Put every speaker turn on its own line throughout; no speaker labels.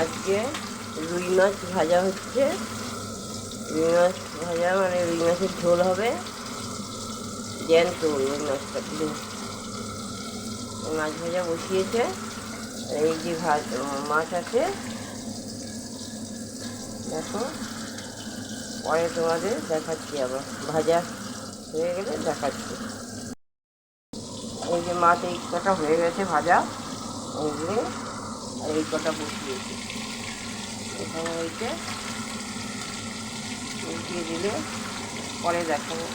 আজকে রুই মাছ ভাজা হচ্ছে। রুই মাছ ভাজা মানে রুই মাছের ঝোল হবে, জ্যান্ত রুই মাছটা পুরো। মাছ ভাজা বসিয়েছে। এই যে মাছ আছে, দেখো পরে তোমাদের দেখাচ্ছি, আবার ভাজা হয়ে গেলে দেখাচ্ছি। এই যে মাছ এই কটা হয়ে গেছে ভাজা, এইগুলো আর এই কটা বসিয়েছি। এখানে হয়েছে, উল্টিয়ে দিলে পরে দেখাবো।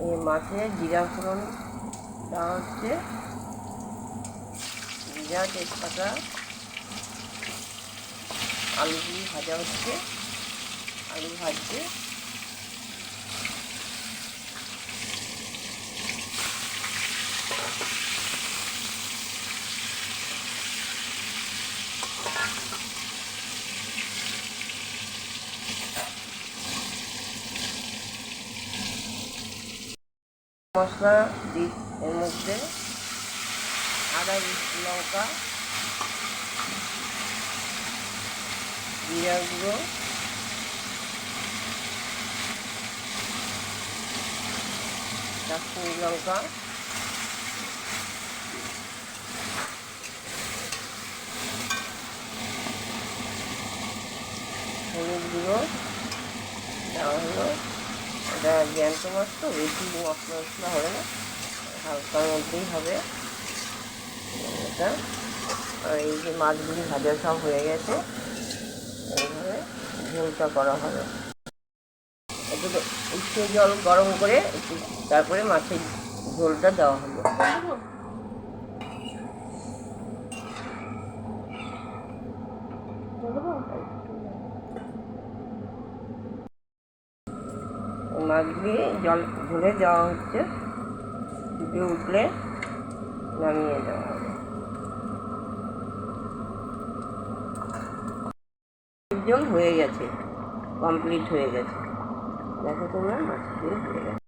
এই মাছে জিরা ফোড়ন দেওয়া হচ্ছে, জিরা তেজপাতা, আলুগুলি ভাজা হচ্ছে, আলু ভাজছে। মশলা দিই এর মধ্যে আদা, লঙ্কা, জিরা গুঁড়ো, কাশ্মীরি লঙ্কা, হলুদ গুঁড়ো দেওয়া হলো। এটা জ্যান্ত মাছ তো, বেশি মশলা হবে না, হালকার মধ্যেই হবে এটা। আর এই যে মাছগুলি ভাজা সব হয়ে গেছে, এইভাবে ঝোলটা করা হবে। একটু উষ্ণ জল গরম করে একটু তারপরে মাছের ঝোলটা দেওয়া হলো। মাছগুলি জল ঝোলে দেওয়া হচ্ছে, ফুটে উঠলে নামিয়ে দেওয়া হবে। জল হয়ে গেছে, কমপ্লিট হয়ে গেছে, দেখো তোমরা মাছগুলি হয়ে গেছে।